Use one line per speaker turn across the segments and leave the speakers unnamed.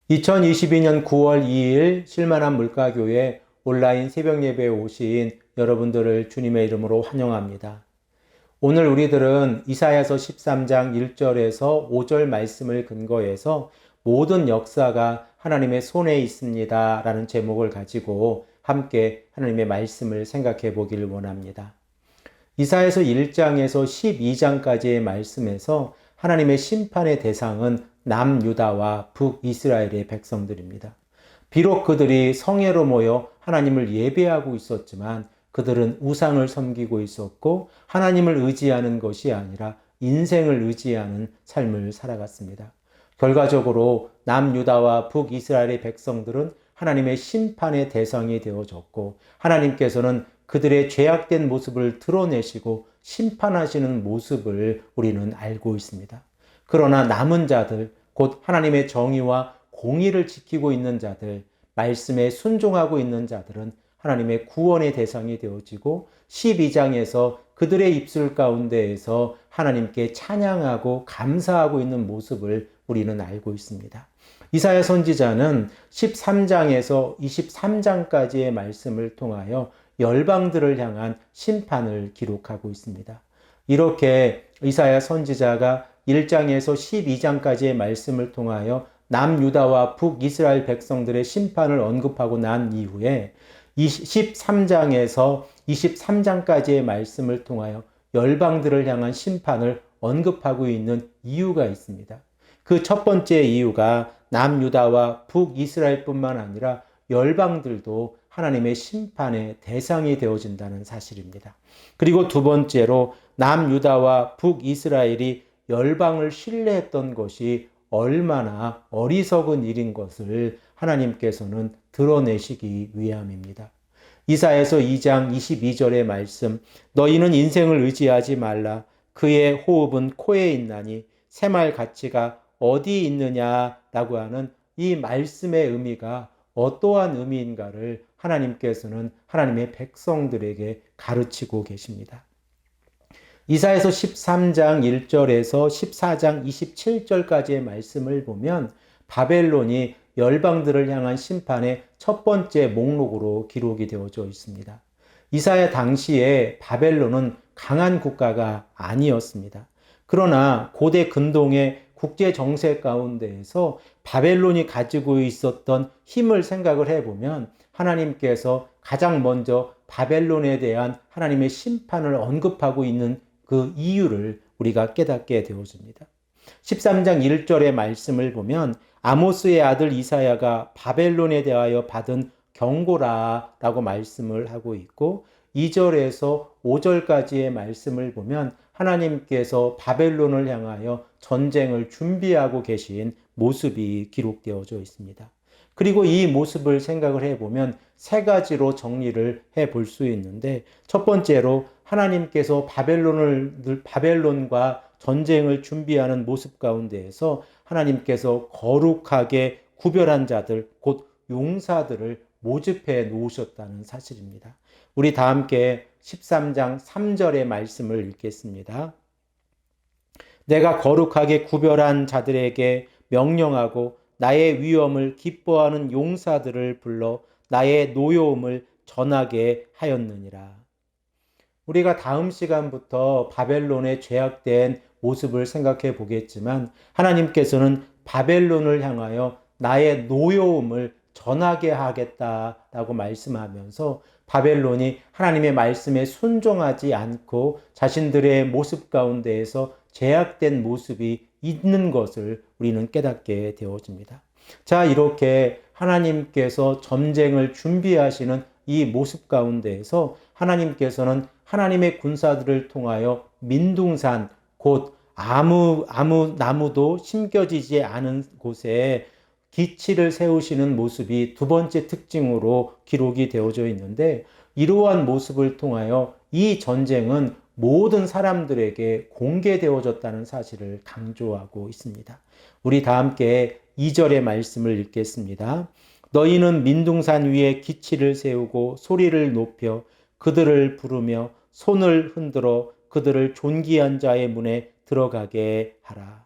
2022년 9월 2일 실만한 물가교회 온라인 새벽 예배에 오신 여러분들을 주님의 이름으로 환영합니다. 오늘 우리들은 이사야서 13장 1절에서 5절 말씀을 근거해서 모든 역사가 하나님의 손에 있습니다 라는 제목을 가지고 함께 하나님의 말씀을 생각해 보기를 원합니다. 이사야서 1장에서 12장까지의 말씀에서 하나님의 심판의 대상은 남유다와 북이스라엘의 백성들입니다. 비록 그들이 성회로 모여 하나님을 예배하고 있었지만 그들은 우상을 섬기고 있었고 하나님을 의지하는 것이 아니라 인생을 의지하는 삶을 살아갔습니다. 결과적으로 남유다와 북이스라엘의 백성들은 하나님의 심판의 대상이 되어졌고 하나님께서는 그들의 죄악된 모습을 드러내시고 심판하시는 모습을 우리는 알고 있습니다. 그러나 남은 자들, 곧 하나님의 정의와 공의를 지키고 있는 자들, 말씀에 순종하고 있는 자들은 하나님의 구원의 대상이 되어지고 12장에서 그들의 입술 가운데에서 하나님께 찬양하고 감사하고 있는 모습을 우리는 알고 있습니다. 이사야 선지자는 13장에서 23장까지의 말씀을 통하여 열방들을 향한 심판을 기록하고 있습니다. 이렇게 이사야 선지자가 1장에서 12장까지의 말씀을 통하여 남유다와 북이스라엘 백성들의 심판을 언급하고 난 이후에 13장에서 23장까지의 말씀을 통하여 열방들을 향한 심판을 언급하고 있는 이유가 있습니다. 그 첫 번째 이유가 남유다와 북이스라엘뿐만 아니라 열방들도 하나님의 심판의 대상이 되어진다는 사실입니다. 그리고 두 번째로 남유다와 북이스라엘이 열방을 신뢰했던 것이 얼마나 어리석은 일인 것을 하나님께서는 드러내시기 위함입니다. 이사야서 2장 22절의 말씀, 너희는 인생을 의지하지 말라. 그의 호흡은 코에 있나니 새말 가치가 어디 있느냐라고 하는 이 말씀의 의미가 어떠한 의미인가를 하나님께서는 하나님의 백성들에게 가르치고 계십니다. 이사야서 13장 1절에서 14장 27절까지의 말씀을 보면 바벨론이 열방들을 향한 심판의 첫 번째 목록으로 기록이 되어져 있습니다. 이사야 당시에 바벨론은 강한 국가가 아니었습니다. 그러나 고대 근동의 국제 정세 가운데에서 바벨론이 가지고 있었던 힘을 생각을 해보면 하나님께서 가장 먼저 바벨론에 대한 하나님의 심판을 언급하고 있는 그 이유를 우리가 깨닫게 되어집니다. 13장 1절의 말씀을 보면 아모스의 아들 이사야가 바벨론에 대하여 받은 경고라라고 말씀을 하고 있고 2절에서 5절까지의 말씀을 보면 하나님께서 바벨론을 향하여 전쟁을 준비하고 계신 모습이 기록되어져 있습니다. 그리고 이 모습을 생각을 해보면 세 가지로 정리를 해볼 수 있는데 첫 번째로 하나님께서 바벨론과 전쟁을 준비하는 모습 가운데에서 하나님께서 거룩하게 구별한 자들, 곧 용사들을 모집해 놓으셨다는 사실입니다. 우리 다 함께 13장 3절의 말씀을 읽겠습니다. 내가 거룩하게 구별한 자들에게 명령하고 나의 위엄을 기뻐하는 용사들을 불러 나의 노여움을 전하게 하였느니라. 우리가 다음 시간부터 바벨론의 죄악된 모습을 생각해 보겠지만 하나님께서는 바벨론을 향하여 나의 노여움을 전하게 하겠다라고 말씀하면서 바벨론이 하나님의 말씀에 순종하지 않고 자신들의 모습 가운데에서 죄악된 모습이 있는 것을 우리는 깨닫게 되어집니다. 자, 이렇게 하나님께서 전쟁을 준비하시는 이 모습 가운데에서 하나님께서는 하나님의 군사들을 통하여 민둥산, 곧 아무 나무도 심겨지지 않은 곳에 기치를 세우시는 모습이 두 번째 특징으로 기록이 되어져 있는데 이러한 모습을 통하여 이 전쟁은 모든 사람들에게 공개되어졌다는 사실을 강조하고 있습니다. 우리 다 함께 2절의 말씀을 읽겠습니다. 너희는 민둥산 위에 기치를 세우고 소리를 높여 그들을 부르며 손을 흔들어 그들을 존귀한 자의 문에 들어가게 하라.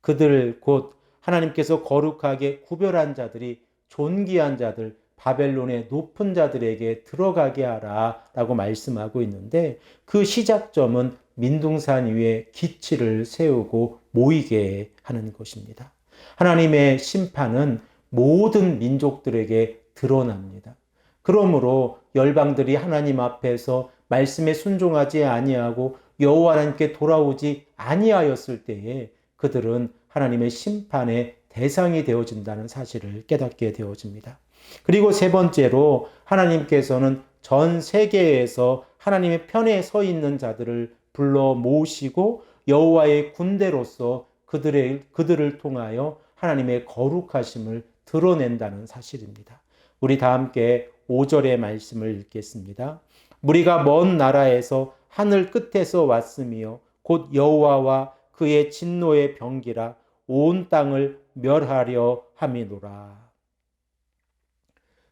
그들 곧 하나님께서 거룩하게 구별한 자들이 존귀한 자들, 바벨론의 높은 자들에게 들어가게 하라 라고 말씀하고 있는데, 그 시작점은 민둥산 위에 기치를 세우고 모이게 하는 것입니다. 하나님의 심판은 모든 민족들에게 드러납니다. 그러므로 열방들이 하나님 앞에서 말씀에 순종하지 아니하고 여호와 하나님께 돌아오지 아니하였을 때에 그들은 하나님의 심판의 대상이 되어진다는 사실을 깨닫게 되어집니다. 그리고 세 번째로 하나님께서는 전 세계에서 하나님의 편에 서 있는 자들을 불러 모으시고 여호와의 군대로서 그들을 통하여 하나님의 거룩하심을 드러낸다는 사실입니다. 우리 다 함께 5절의 말씀을 읽겠습니다. 무리가 먼 나라에서 하늘 끝에서 왔으며 곧 여호와와 그의 진노의 병기라 온 땅을 멸하려 함이노라.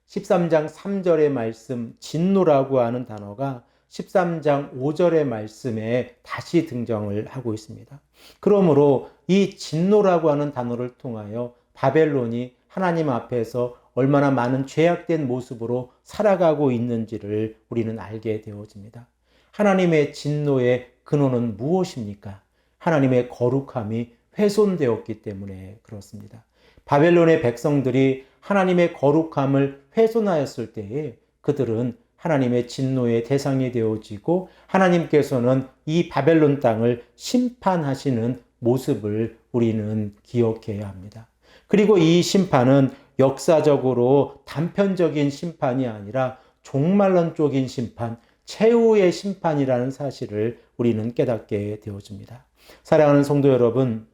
13장 3절의 말씀 진노라고 하는 단어가 13장 5절의 말씀에 다시 등장을 하고 있습니다. 그러므로 이 진노라고 하는 단어를 통하여 바벨론이 하나님 앞에서 얼마나 많은 죄악된 모습으로 살아가고 있는지를 우리는 알게 되어집니다. 하나님의 진노의 근원은 무엇입니까? 하나님의 거룩함이 훼손되었기 때문에 그렇습니다. 바벨론의 백성들이 하나님의 거룩함을 훼손하였을 때에 그들은 하나님의 진노의 대상이 되어지고 하나님께서는 이 바벨론 땅을 심판하시는 모습을 우리는 기억해야 합니다. 그리고 이 심판은 역사적으로 단편적인 심판이 아니라 종말론적인 심판, 최후의 심판이라는 사실을 우리는 깨닫게 되어집니다. 사랑하는 성도 여러분,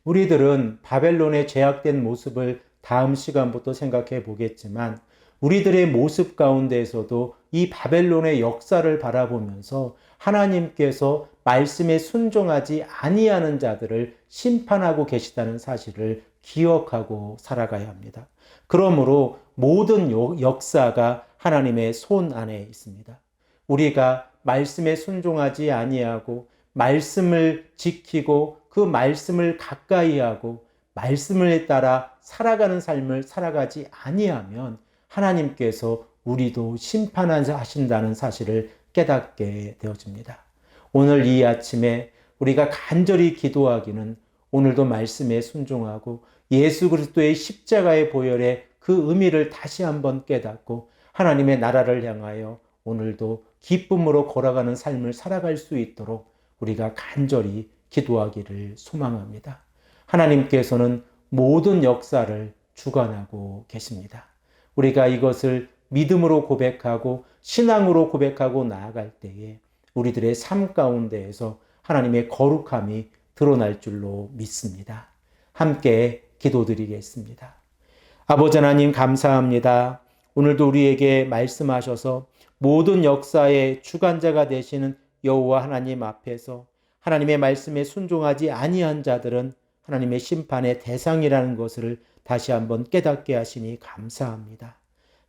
우리들은 바벨론의 죄악된 모습을 다음 시간부터 생각해 보겠지만 우리들의 모습 가운데에서도 이 바벨론의 역사를 바라보면서 하나님께서 말씀에 순종하지 아니하는 자들을 심판하고 계시다는 사실을 기억하고 살아가야 합니다. 그러므로 모든 역사가 하나님의 손 안에 있습니다. 우리가 말씀에 순종하지 아니하고 말씀을 지키고 그 말씀을 가까이 하고 말씀을 따라 살아가는 삶을 살아가지 아니하면 하나님께서 우리도 심판하신다는 사실을 깨닫게 되어집니다. 오늘 이 아침에 우리가 간절히 기도하기는 오늘도 말씀에 순종하고 예수 그리스도의 십자가의 보혈의 그 의미를 다시 한번 깨닫고 하나님의 나라를 향하여 오늘도 기쁨으로 걸어가는 삶을 살아갈 수 있도록 우리가 간절히 기도하기를 소망합니다. 하나님께서는 모든 역사를 주관하고 계십니다. 우리가 이것을 믿음으로 고백하고 신앙으로 고백하고 나아갈 때에 우리들의 삶 가운데에서 하나님의 거룩함이 드러날 줄로 믿습니다. 함께 기도드리겠습니다. 아버지 하나님 감사합니다. 오늘도 우리에게 말씀하셔서 모든 역사의 주관자가 되시는 여호와 하나님 앞에서 하나님의 말씀에 순종하지 아니한 자들은 하나님의 심판의 대상이라는 것을 다시 한번 깨닫게 하시니 감사합니다.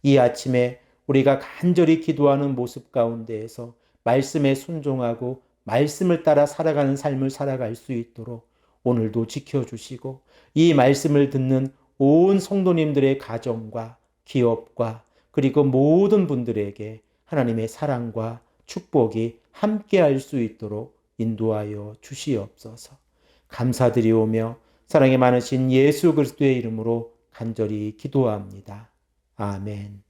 이 아침에 우리가 간절히 기도하는 모습 가운데에서 말씀에 순종하고 말씀을 따라 살아가는 삶을 살아갈 수 있도록 오늘도 지켜주시고 이 말씀을 듣는 온 성도님들의 가정과 기업과 그리고 모든 분들에게 하나님의 사랑과 축복이 함께할 수 있도록 인도하여 주시옵소서. 감사드리오며 사랑이 많으신 예수 그리스도의 이름으로 간절히 기도합니다. 아멘.